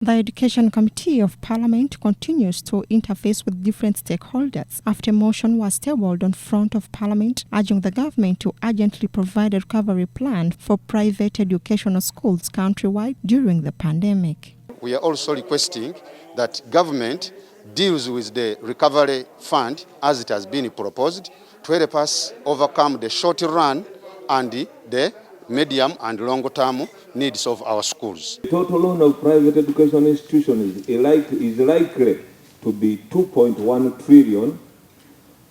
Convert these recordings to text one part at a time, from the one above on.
The Education Committee of Parliament continues to interface with different stakeholders after a motion was tabled on front of Parliament urging the government to urgently provide a recovery plan for private educational schools countrywide during the pandemic. We are also requesting that government deals with the recovery fund as it has been proposed to help us overcome the short run and the medium and long-term needs of our schools. The total loan of private education institutions is likely to be 2.1 trillion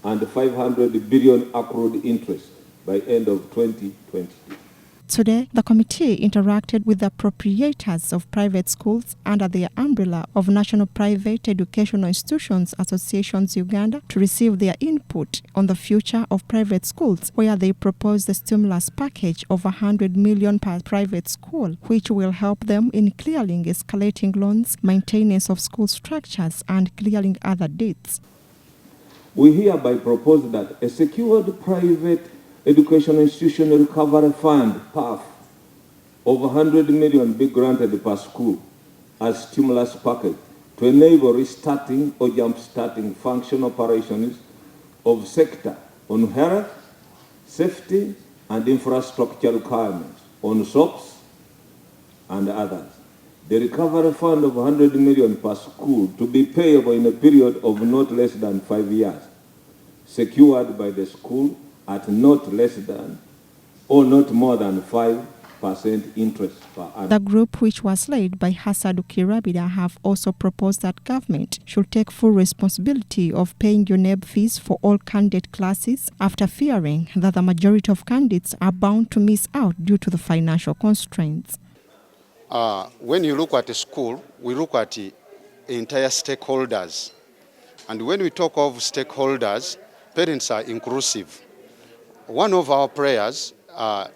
and 500 billion accrued interest by end of 2020. Today, the committee interacted with the proprietors of private schools under the umbrella of National Private Educational Institutions Associations Uganda to receive their input on the future of private schools, where they proposed a stimulus package of 100 million per private school, which will help them in clearing escalating loans, maintenance of school structures, and clearing other debts. We hereby propose that a secured private Education Institution Recovery Fund, PAF, of 100 million be granted per school as stimulus package to enable restarting or jump-starting function operations of sector on health, safety, and infrastructure requirements on SOPs and others. The recovery fund of 100 million per school to be payable in a period of not less than 5 years, secured by the school at not less than or not more than 5% interest per annum. The group, which was led by Hassadu Kirabida, have also proposed that government should take full responsibility of paying UNEB fees for all candidate classes after fearing that the majority of candidates are bound to miss out due to the financial constraints. When you look at a school, we look at the entire stakeholders. And when we talk of stakeholders, parents are inclusive. One of our prayers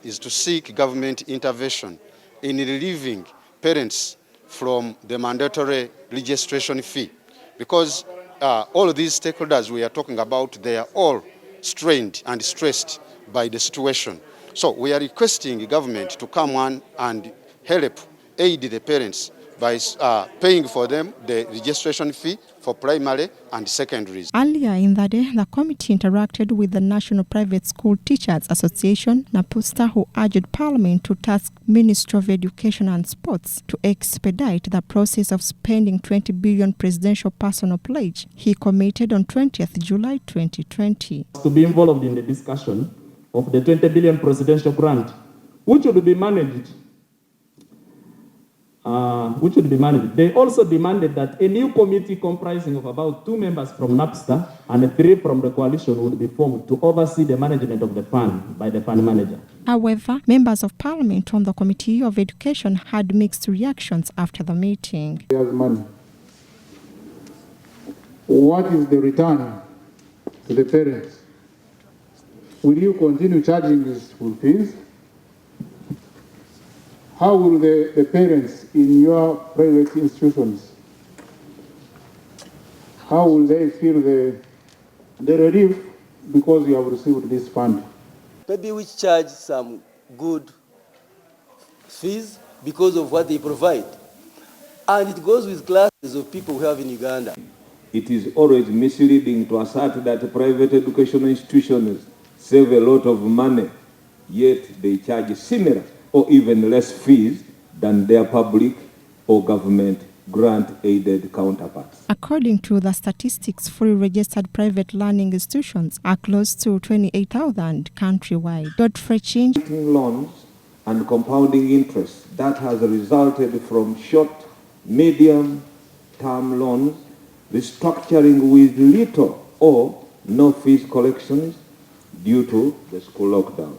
is to seek government intervention in relieving parents from the mandatory registration fee, because all of these stakeholders we are talking about, they are all strained and stressed by the situation. So we are requesting the government to come on and help aid the parents by paying for them the registration fee for primary and secondaries. Earlier in the day, the committee interacted with the National Private School Teachers Association, NAPUSTA, who urged Parliament to task Ministry of Education and Sports to expedite the process of spending 20 billion presidential personal pledge he committed on 20th July 2020. To be involved in the discussion of the 20 billion presidential grant, which would be managed. They also demanded that a new committee comprising of about 2 members from NAPSTA and 3 from the coalition would be formed to oversee the management of the fund by the fund manager. However, members of Parliament on the Committee of Education had mixed reactions after the meeting. There's money. What is the return to the parents? Will you continue charging these school fees? How will the parents in your private institutions, how will they feel the relief because you have received this fund? Maybe we charge some good fees because of what they provide. And it goes with classes of people we have in Uganda. It is always misleading to assert that private educational institutions save a lot of money, yet they charge similar or even less fees than their public or government grant-aided counterparts. According to the statistics, fully registered private learning institutions are close to 28,000 countrywide. Loans and compounding interest that has resulted from short, medium-term loans, restructuring with little or no fees collections due to the school lockdown.